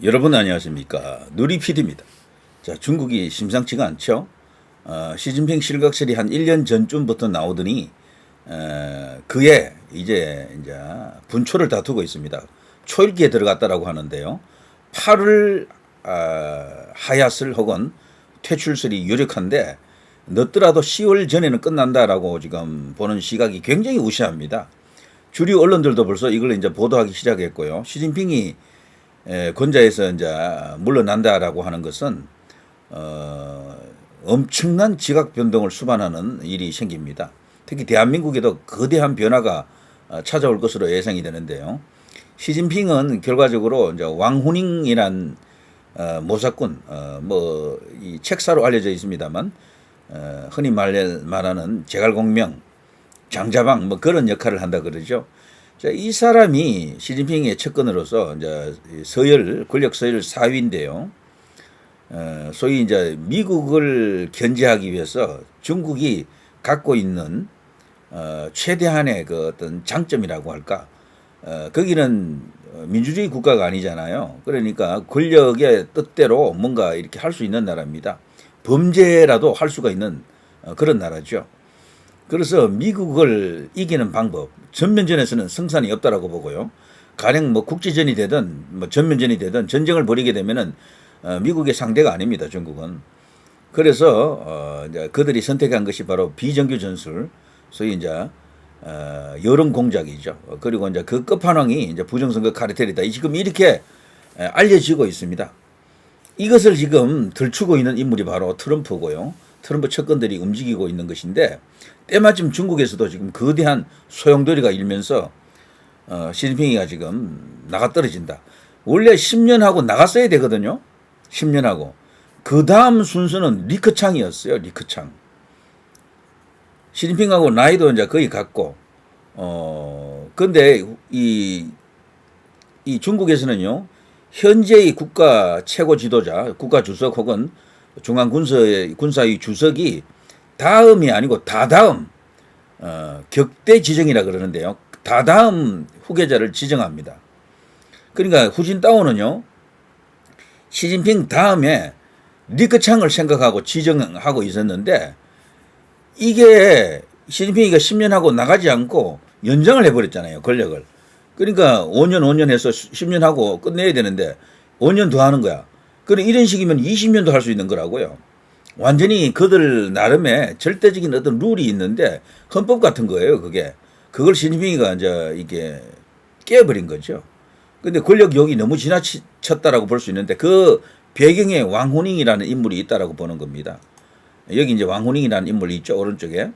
여러분 안녕하십니까. 누리 PD입니다. 자, 중국이 심상치가 않죠. 시진핑 실각설이 한 1년 전쯤부터 나오더니 그에 이제 분초를 다투고 있습니다. 초읽기에 들어갔다라고 하는데요. 8월 하야슬 혹은 퇴출설이 유력한데 늦더라도 10월 전에는 끝난다라고 지금 보는 시각이 굉장히 우시합니다. 주류 언론들도 벌써 이걸 이제 보도하기 시작했고요. 시진핑이 권좌에서 이제 물러난다라고 하는 것은 엄청난 지각 변동을 수반하는 일이 생깁니다. 특히 대한민국에도 거대한 변화가 찾아올 것으로 예상이 되는데요. 시진핑은 결과적으로 이제 왕후닝이란 모사꾼, 이 책사로 알려져 있습니다만 흔히 말하는 제갈공명, 장자방 그런 역할을 한다 그러죠. 자, 이 사람이 시진핑의 측근으로서 이제 권력 서열 4위인데요. 소위 이제 미국을 견제하기 위해서 중국이 갖고 있는 최대한의 그 어떤 장점이라고 할까? 거기는 민주주의 국가가 아니잖아요. 그러니까 권력의 뜻대로 뭔가 이렇게 할 수 있는 나라입니다. 범죄라도 할 수가 있는 그런 나라죠. 그래서 미국을 이기는 방법, 전면전에서는 승산이 없다라고 보고요. 가령 국지전이 되든 전면전이 되든 전쟁을 벌이게 되면은 미국의 상대가 아닙니다. 중국은. 그래서 이제 그들이 선택한 것이 바로 비정규 전술, 소위 이제 여론 공작이죠. 그리고 이제 그 끝판왕이 이제 부정선거 카르텔이다. 지금 이렇게 알려지고 있습니다. 이것을 지금 들추고 있는 인물이 바로 트럼프고요. 트럼프 측근들이 움직이고 있는 것인데 때마침 중국에서도 지금 거대한 소용돌이가 일면서 시진핑이가 지금 나가떨어진다. 원래 10년 하고 나갔어야 되거든요. 10년 하고. 그 다음 순서는 리커창이었어요. 리커창. 시진핑하고 나이도 이제 거의 같고 근데 이 중국에서는요. 현재의 국가 최고 지도자, 국가 주석 혹은 중앙군사위 주석이 다음이 아니고 다다음 격대 지정이라 그러는데요. 다다음 후계자를 지정합니다. 그러니까 후진따오는요. 시진핑 다음에 리커창을 생각하고 지정하고 있었는데 이게 시진핑이가 10년 하고 나가지 않고 연장을 해버렸잖아요. 권력을. 그러니까 5년 해서 10년 하고 끝내야 되는데 5년 더 하는 거야. 그럼 이런 식이면 20년도 할 수 있는 거라고요. 완전히 그들 나름의 절대적인 어떤 룰이 있는데 헌법 같은 거예요, 그게. 그걸 시진핑이가 이제 이게 깨버린 거죠. 근데 권력욕이 너무 지나쳤다라고 볼 수 있는데 그 배경에 왕후닝이라는 인물이 있다라고 보는 겁니다. 여기 이제 왕후닝이라는 인물이 있죠, 오른쪽에.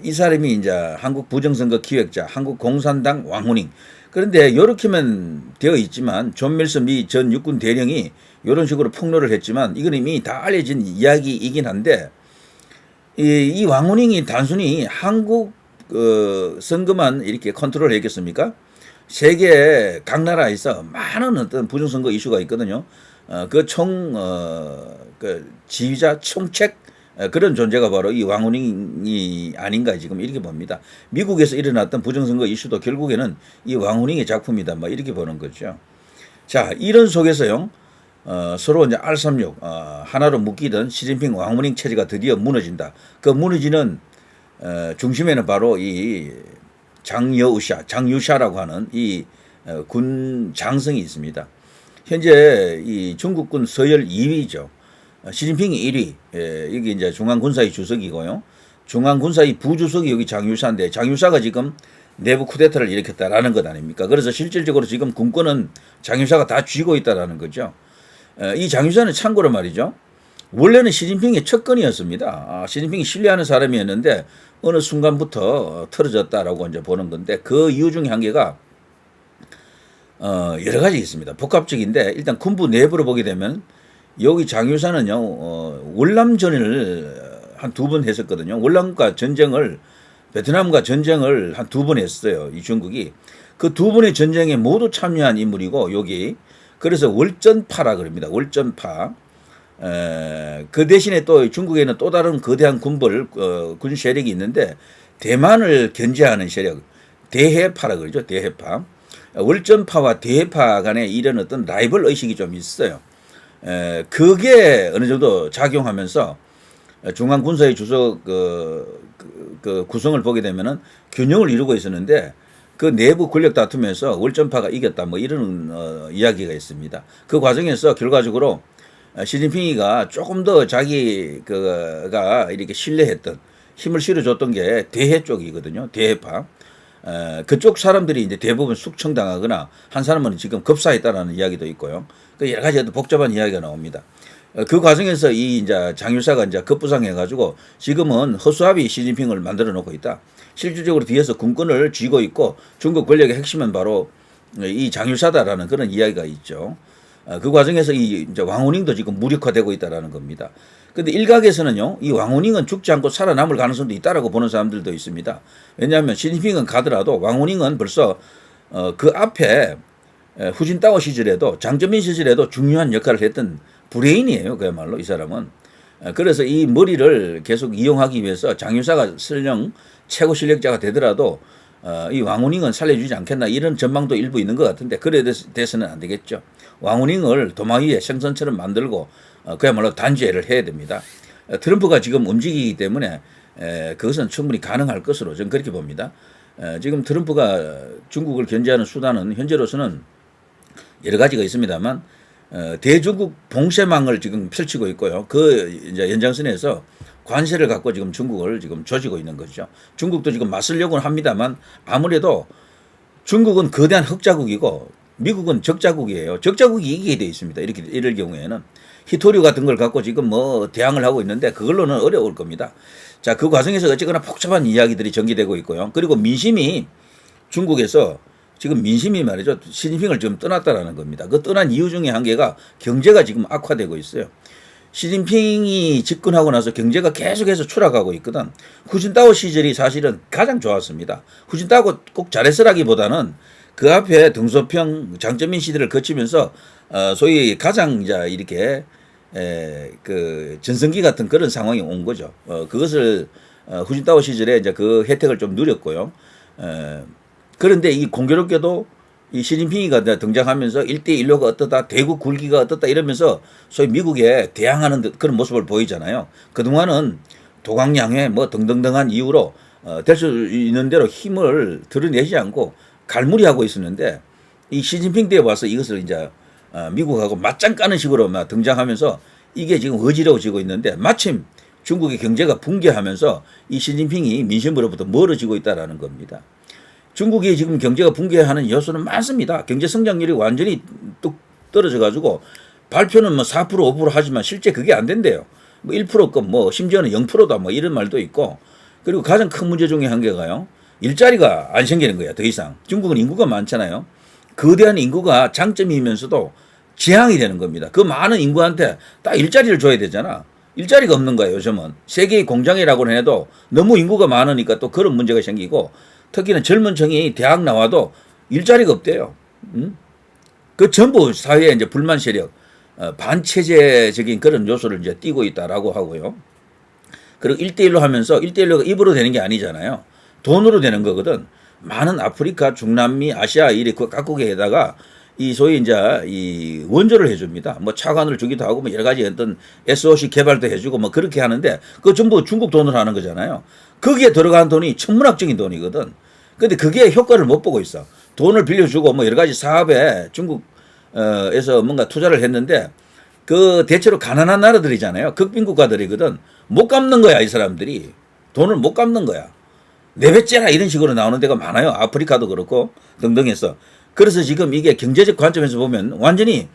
이 사람이 이제 한국 부정선거 기획자, 한국공산당 왕후닝. 그런데 이렇게만 되어 있지만 존 밀스 미 전 육군 대령이 이런 식으로 폭로를 했지만 이건 이미 다 알려진 이야기이긴 한데 이 왕후닝이 단순히 한국 선거만 이렇게 컨트롤 했겠습니까? 세계 각 나라에서 많은 어떤 부정선거 이슈가 있거든요. 그 지휘자 총책 그런 존재가 바로 이 왕후닝이 아닌가 지금 이렇게 봅니다. 미국에서 일어났던 부정선거 이슈도 결국에는 이 왕후닝의 작품이다. 이렇게 보는 거죠. 자, 이런 속에서요. 서로 이제 R36 하나로 묶이던 시진핑 왕후닝 체제가 드디어 무너진다. 그 무너지는 중심에는 바로 이 장유샤라고 하는 이 군 장성이 있습니다. 현재 이 중국군 서열 2위죠. 시진핑이 1위. 여기 이제 중앙군사위 주석이고요. 중앙군사위 부주석이 여기 장유샤인데 장유샤가 지금 내부 쿠데타를 일으켰다라는 것 아닙니까? 그래서 실질적으로 지금 군권은 장유샤가 다 쥐고 있다라는 거죠. 이 장유샤는 참고로 말이죠. 원래는 시진핑의 측근이었습니다. 시진핑이 신뢰하는 사람이었는데 어느 순간부터 틀어졌다라고 이제 보는 건데 그 이유 중에 한 개가 여러 가지 있습니다. 복합적인데 일단 군부 내부로 보게 되면 여기 장유사는요 월남전을 한 2번 했었거든요. 월남과 전쟁을 베트남과 전쟁을 한 2번 했어요. 이 중국이 그 2번의 전쟁에 모두 참여한 인물이고 여기 그래서 월전파라 그럽니다. 월전파. 그 대신에 또 중국에는 또 다른 거대한 군 세력이 있는데 대만을 견제하는 세력 대해파라 그러죠. 대해파. 월전파와 대파 간에 이런 어떤 라이벌 의식이 좀 있어요. 그게 어느 정도 작용하면서 중앙군사의 주석 그 구성을 보게 되면은 균형을 이루고 있었는데 그 내부 권력 다툼에서 월전파가 이겼다 뭐 이런 이야기가 있습니다. 그 과정에서 결과적으로 시진핑이가 조금 더 자기 그가 이렇게 신뢰했던 힘을 실어줬던 게 대해 쪽이거든요. 대해파. 그쪽 사람들이 이제 대부분 숙청당하거나 한 사람은 지금 급사했다라는 이야기도 있고요. 그 여러 가지 복잡한 이야기가 나옵니다. 그 과정에서 이 이제 장유사가 이제 급부상해가지고 지금은 허수아비 시진핑을 만들어 놓고 있다. 실질적으로 뒤에서 군권을 쥐고 있고 중국 권력의 핵심은 바로 이 장유사다라는 그런 이야기가 있죠. 그 과정에서 이 이제 왕후닝도 지금 무력화되고 있다라는 겁니다. 근데 일각에서는요, 이 왕후닝은 죽지 않고 살아남을 가능성도 있다라고 보는 사람들도 있습니다. 왜냐하면 시진핑은 가더라도 왕후닝은 벌써 그 앞에 후진타오 시절에도 장점민 시절에도 중요한 역할을 했던 브레인이에요. 그야말로 이 사람은. 그래서 이 머리를 계속 이용하기 위해서 장유사가 설령 최고 실력자가 되더라도 이 왕후닝은 살려주지 않겠나 이런 전망도 일부 있는 것 같은데 그래 돼서는 안 되겠죠. 왕후닝을 도마 위에 생선처럼 만들고 그야말로 단죄를 해야 됩니다. 트럼프가 지금 움직이기 때문에 그것은 충분히 가능할 것으로 저는 그렇게 봅니다. 지금 트럼프가 중국을 견제하는 수단은 현재로서는 여러 가지가 있습니다만 대중국 봉쇄망을 지금 펼치고 있고요. 그 이제 연장선에서 관세를 갖고 지금 중국을 지금 조지고 있는 거죠. 중국도 지금 맞서려고는 합니다만 아무래도 중국은 거대한 흑자국이고 미국은 적자국이에요. 적자국이 이기게 돼 있습니다. 이럴 경우에는 히토류 같은 걸 갖고 지금 뭐 대항을 하고 있는데 그걸로는 어려울 겁니다. 자, 그 과정에서 어쨌거나 복잡한 이야기들이 전개되고 있고요. 그리고 민심이 중국에서 지금 민심이 말이죠. 시진핑을 지금 떠났다라는 겁니다. 그 떠난 이유 중에 한 개가 경제가 지금 악화되고 있어요. 시진핑이 집권하고 나서 경제가 계속해서 추락하고 있거든. 후진타오 시절이 사실은 가장 좋았습니다. 후진타오 꼭 잘했으라기보다는 그 앞에 등소평 장점민 시대를 거치면서 소위 가장 이제 이렇게 그 전성기 같은 그런 상황이 온 거죠. 그것을 후진타오 시절에 이제 그 혜택을 좀 누렸고요. 그런데 이 공교롭게도 이 시진핑이가 등장하면서 1대1로가 어떻다, 대국 굴기가 어떻다 이러면서 소위 미국에 대항하는 그런 모습을 보이잖아요. 그동안은 도강양회 뭐 등등등한 이유로 될 수 있는 대로 힘을 드러내지 않고 갈무리하고 있었는데 이 시진핑 때에 와서 이것을 이제 미국하고 맞짱 까는 식으로 막 등장하면서 이게 지금 어지러워지고 있는데 마침 중국의 경제가 붕괴하면서 이 시진핑이 민심으로부터 멀어지고 있다라는 겁니다. 중국이 지금 경제가 붕괴하는 요소는 많습니다. 경제 성장률이 완전히 뚝 떨어져가지고 발표는 뭐 4% 5% 하지만 실제 그게 안 된대요. 뭐 1%급 뭐 심지어는 0%다 뭐 이런 말도 있고 그리고 가장 큰 문제 중에 한 개가요. 일자리가 안 생기는 거야 더 이상. 중국은 인구가 많잖아요. 거대한 인구가 장점이면서도 재앙이 되는 겁니다. 그 많은 인구한테 딱 일자리를 줘야 되잖아. 일자리가 없는 거예요 요즘은. 세계의 공장이라고는 해도 너무 인구가 많으니까 또 그런 문제가 생기고 특히는 젊은 층이 대학 나와도 일자리가 없대요. 그 전부 사회에 이제 불만 세력, 반체제적인 그런 요소를 이제 띠고 있다라고 하고요. 그리고 1대1로 하면서 1대1로가 입으로 되는 게 아니잖아요. 돈으로 되는 거거든. 많은 아프리카, 중남미, 아시아 이렇게 각국에다가 이 소위 이제 이 원조를 해줍니다. 뭐 차관을 주기도 하고 뭐 여러 가지 어떤 SOC 개발도 해주고 뭐 그렇게 하는데 그거 전부 중국 돈으로 하는 거잖아요. 거기에 들어간 돈이 천문학적인 돈이거든. 근데 그게 효과를 못 보고 있어. 돈을 빌려주고 뭐 여러 가지 사업에 중국에서 뭔가 투자를 했는데 그 대체로 가난한 나라들이잖아요. 극빈국가들이거든. 못 갚는 거야 이 사람들이. 돈을 못 갚는 거야. 내뱉째라 이런 식으로 나오는 데가 많아요. 아프리카도 그렇고 등등해서. 그래서 지금 이게 경제적 관점에서 보면 완전히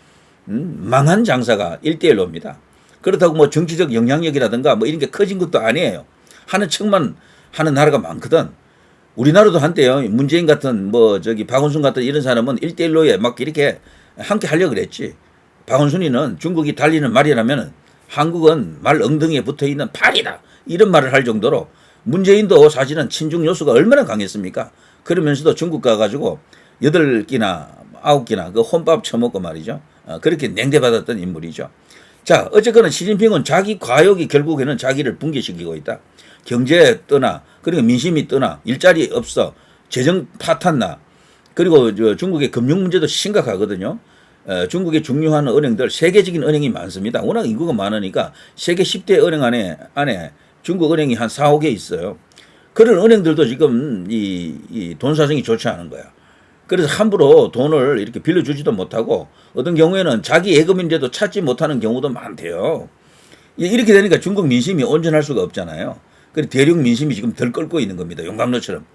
망한 장사가 1대1로입니다. 그렇다고 뭐 정치적 영향력이라든가 뭐 이런 게 커진 것도 아니에요. 하는 척만 하는 나라가 많거든. 우리나라도 한때요. 문재인 같은 뭐 저기 박원순 같은 이런 사람은 1대1로에 막 이렇게 함께 하려고 그랬지. 박원순이는 중국이 달리는 말이라면 한국은 말 엉덩이에 붙어있는 팔이다. 이런 말을 할 정도로 문재인도 사실은 친중 요소가 얼마나 강했습니까? 그러면서도 중국 가가지고 8끼나 9끼나 그 혼밥 처먹고 말이죠. 그렇게 냉대받았던 인물이죠. 자, 어쨌거나 시진핑은 자기 과욕이 결국에는 자기를 붕괴시키고 있다. 경제에 떠나, 그리고 민심이 떠나, 일자리 없어, 재정 파탄나, 그리고 중국의 금융 문제도 심각하거든요. 중국의 중요한 은행들, 세계적인 은행이 많습니다. 워낙 인구가 많으니까 세계 10대 은행 안에 중국 은행이 한 4, 5개 있어요. 그런 은행들도 지금 이 돈 사정이 좋지 않은 거야. 그래서 함부로 돈을 이렇게 빌려주지도 못하고 어떤 경우에는 자기 예금인데도 찾지 못하는 경우도 많대요. 이렇게 되니까 중국 민심이 온전할 수가 없잖아요. 그래서 대륙 민심이 지금 덜 끓고 있는 겁니다. 용광로처럼.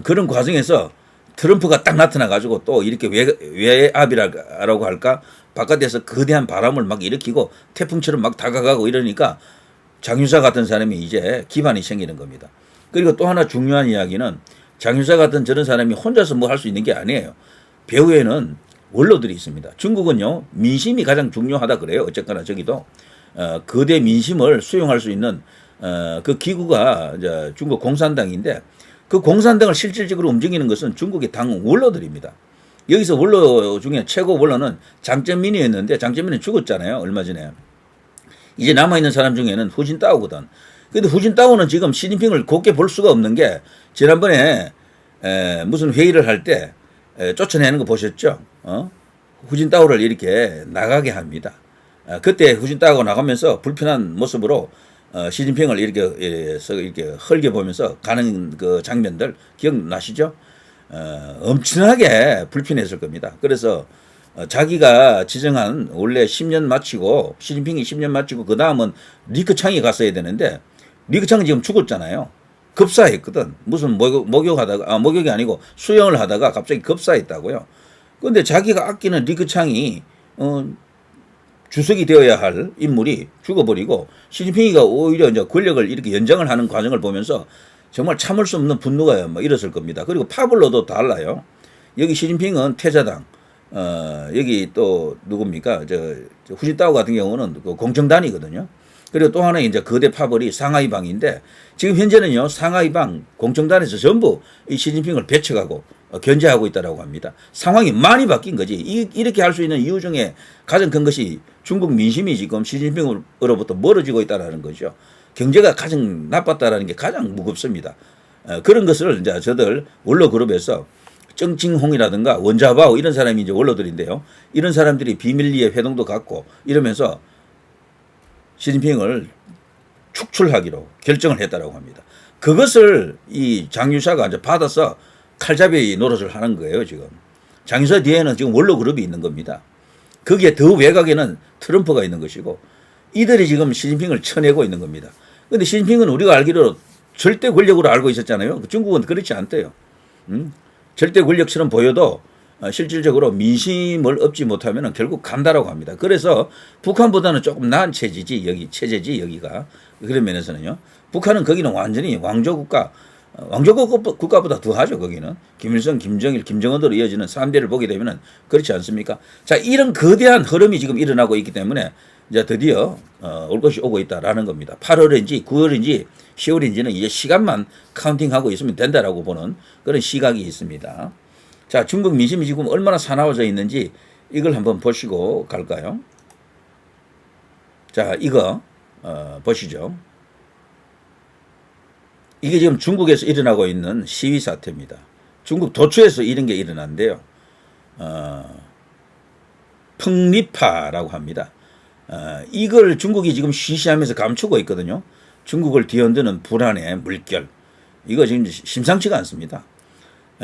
그런 과정에서 트럼프가 딱 나타나가지고 또 이렇게 외압이라고 할까? 바깥에서 거대한 바람을 막 일으키고 태풍처럼 막 다가가고 이러니까 장유사 같은 사람이 이제 기반이 생기는 겁니다. 그리고 또 하나 중요한 이야기는 장유사 같은 저런 사람이 혼자서 뭐 할 수 있는 게 아니에요. 배후에는 원로들이 있습니다. 중국은요, 민심이 가장 중요하다 그래요. 어쨌거나 저기도. 거대 민심을 수용할 수 있는 그 기구가 이제 중국 공산당인데 그 공산당을 실질적으로 움직이는 것은 중국의 당 원로들입니다. 여기서 원로 중에 최고 원로는 장쩌민이었는데 장쩌민은 죽었잖아요. 얼마 전에. 이제 남아있는 사람 중에는 후진따오거든. 근데 후진따오는 지금 시진핑을 곱게 볼 수가 없는 게 지난번에 무슨 회의를 할 때 쫓아내는 거 보셨죠? 후진따오를 이렇게 나가게 합니다. 그때 후진따오가 나가면서 불편한 모습으로 시진핑을 이렇게 헐겨보면서 가는 그 장면들 기억나시죠? 엄청나게 불편했을 겁니다. 그래서 자기가 지정한 원래 10년 마치고 시진핑이 10년 마치고 그 다음은 리크창이 갔어야 되는데 리크창은 지금 죽었잖아요. 급사했거든. 무슨 목욕이 아니고 수영을 하다가 갑자기 급사했다고요. 그런데 자기가 아끼는 리크창이 주석이 되어야 할 인물이 죽어버리고 시진핑이가 오히려 이제 권력을 이렇게 연장을 하는 과정을 보면서 정말 참을 수 없는 분노가 뭐 일었을 겁니다. 그리고 파블로도 달라요. 여기 시진핑은 태자당, 여기 또 누굽니까? 후진타오 같은 경우는 그 공정단이거든요. 그리고 또 하나 이제 거대 파벌이 상하이방인데 지금 현재는요 상하이방 공정단에서 전부 이 시진핑을 배척하고 견제하고 있다라고 합니다. 상황이 많이 바뀐 거지. 이렇게 할 수 있는 이유 중에 가장 큰 것이 중국 민심이 지금 시진핑으로부터 멀어지고 있다라는 거죠. 경제가 가장 나빴다라는 게 가장 무겁습니다. 그런 것을 이제 저들 원로 그룹에서 정칭홍이라든가 원자바오 이런 사람이 이제 원로들인데요. 이런 사람들이 비밀리에 회동도 갖고 이러면서 시진핑을 축출하기로 결정을 했다라고 합니다. 그것을 이 장유사가 이제 받아서 칼잡이 노릇을 하는 거예요, 지금. 장유사 뒤에는 지금 원로 그룹이 있는 겁니다. 거기에 더 외곽에는 트럼프가 있는 것이고 이들이 지금 시진핑을 쳐내고 있는 겁니다. 그런데 시진핑은 우리가 알기로 절대 권력으로 알고 있었잖아요. 중국은 그렇지 않대요. 절대 권력처럼 보여도 실질적으로 민심을 얻지 못하면 결국 간다라고 합니다. 그래서 북한보다는 조금 나은 체제지 여기가. 그런 면에서는요. 북한은 거기는 완전히 왕조국가, 왕조국가보다 더하죠. 거기는 김일성, 김정일, 김정은으로 이어지는 3대를 보게 되면 그렇지 않습니까? 자, 이런 거대한 흐름이 지금 일어나고 있기 때문에 이제 드디어 올 것이 오고 있다라는 겁니다. 8월인지 9월인지 10월인지는 이제 시간만 카운팅하고 있으면 된다라고 보는 그런 시각이 있습니다. 자, 중국 민심이 지금 얼마나 사나워져 있는지 이걸 한번 보시고 갈까요? 자, 이거 보시죠. 이게 지금 중국에서 일어나고 있는 시위 사태입니다. 중국 도처에서 이런 게 일어난대요. 펑리파라고 합니다. 이걸 중국이 지금 쉬쉬하면서 감추고 있거든요. 중국을 뒤흔드는 불안의 물결. 이거 지금 심상치가 않습니다.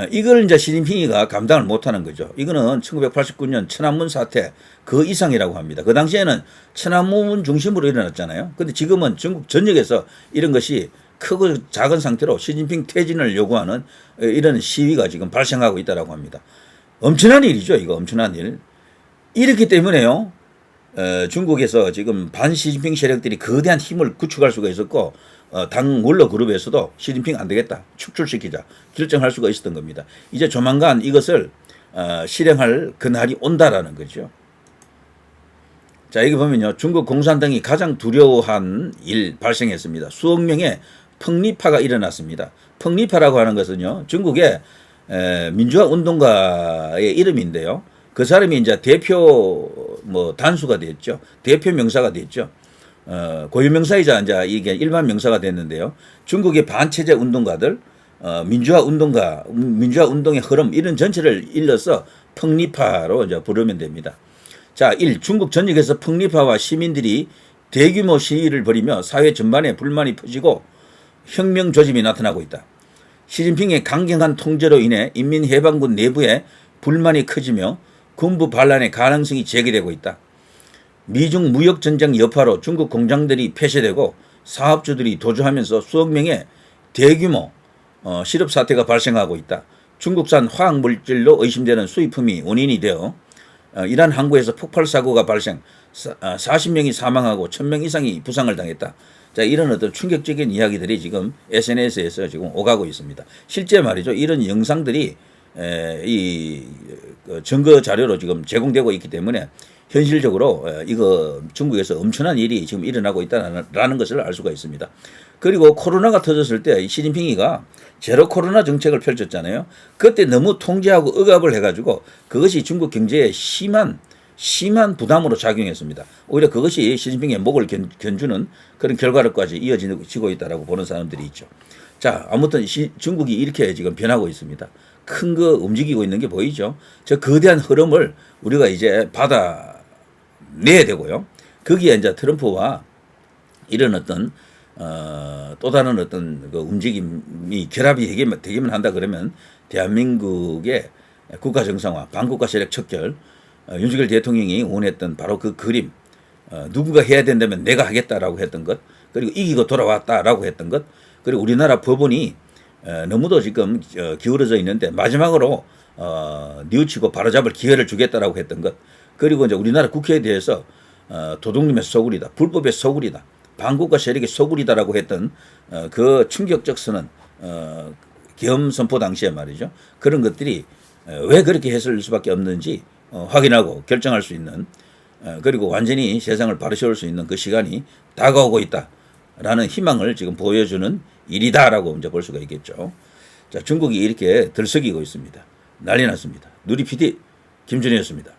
이걸 이제 시진핑이가 감당을 못하는 거죠. 이거는 1989년 천안문 사태 그 이상이라고 합니다. 그 당시에는 천안문 중심으로 일어났잖아요. 근데 지금은 중국 전역에서 이런 것이 크고 작은 상태로 시진핑 퇴진을 요구하는 이런 시위가 지금 발생하고 있다고 합니다. 엄청난 일이죠. 이거 엄청난 일. 이렇기 때문에요. 중국에서 지금 반시진핑 세력들이 거대한 힘을 구축할 수가 있었고 당 원로 그룹에서도 시진핑 안 되겠다. 축출시키자. 결정할 수가 있었던 겁니다. 이제 조만간 이것을 실행할 그날이 온다라는 거죠. 자, 여기 보면요. 중국 공산당이 가장 두려워한 일 발생했습니다. 수억 명의 펑리파가 일어났습니다. 펑리파라고 하는 것은요. 중국의 민주화 운동가의 이름인데요. 그 사람이 이제 대표 단수가 됐죠. 대표 명사가 됐죠. 고유 명사이자 이제 이게 일반 명사가 됐는데요. 중국의 반체제 운동가들 민주화 운동의 흐름 이런 전체를 일러서 폭리파로 이제 부르면 됩니다. 자, 1. 중국 전역에서 폭리파와 시민들이 대규모 시위를 벌이며 사회 전반에 불만이 퍼지고 혁명 조짐이 나타나고 있다. 시진핑의 강경한 통제로 인해 인민해방군 내부에 불만이 커지며 군부 반란의 가능성이 제기되고 있다. 미중 무역전쟁 여파로 중국 공장들이 폐쇄되고 사업주들이 도주하면서 수억 명의 대규모 실업 사태가 발생하고 있다. 중국산 화학물질로 의심되는 수입품이 원인이 되어 이란 항구에서 폭발 사고가 발생, 40명이 사망하고 1000명 이상이 부상을 당했다. 자, 이런 어떤 충격적인 이야기들이 지금 SNS에서 지금 오가고 있습니다. 실제 말이죠. 이런 영상들이 이 증거 자료로 지금 제공되고 있기 때문에 현실적으로 이거 중국에서 엄청난 일이 지금 일어나고 있다라는 것을 알 수가 있습니다. 그리고 코로나가 터졌을 때 시진핑이가 제로 코로나 정책을 펼쳤잖아요. 그때 너무 통제하고 억압을 해가지고 그것이 중국 경제에 심한 부담으로 작용했습니다. 오히려 그것이 시진핑의 목을 견주는 그런 결과로까지 이어지고 있다라고 보는 사람들이 있죠. 자, 아무튼 중국이 이렇게 지금 변하고 있습니다. 큰 거 움직이고 있는 게 보이죠. 저 거대한 흐름을 우리가 이제 받아내야 되고요. 거기에 이제 트럼프와 이런 어떤 또 다른 어떤 그 움직임이 결합이 되기만 한다 그러면 대한민국의 국가 정상화, 반국가 세력 척결, 윤석열 대통령이 원했던 바로 그 그림, 누군가 해야 된다면 내가 하겠다라고 했던 것, 그리고 이기고 돌아왔다라고 했던 것, 그리고 우리나라 법원이 너무도 지금 기울어져 있는데 마지막으로 뉘우치고 바로잡을 기회를 주겠다라고 했던 것, 그리고 이제 우리나라 국회에 대해서 도둑놈의 소굴이다, 불법의 소굴이다, 반국가 세력의 소굴이다라고 했던 그 충격적 선언, 계엄 선포 당시에 말이죠. 그런 것들이 왜 그렇게 했을 수밖에 없는지 확인하고 결정할 수 있는, 그리고 완전히 세상을 바로 세울 수 있는 그 시간이 다가오고 있다라는 희망을 지금 보여주는 일이다라고 이제 볼 수가 있겠죠. 자, 중국이 이렇게 들썩이고 있습니다. 난리 났습니다. 누리 PD 김준희였습니다.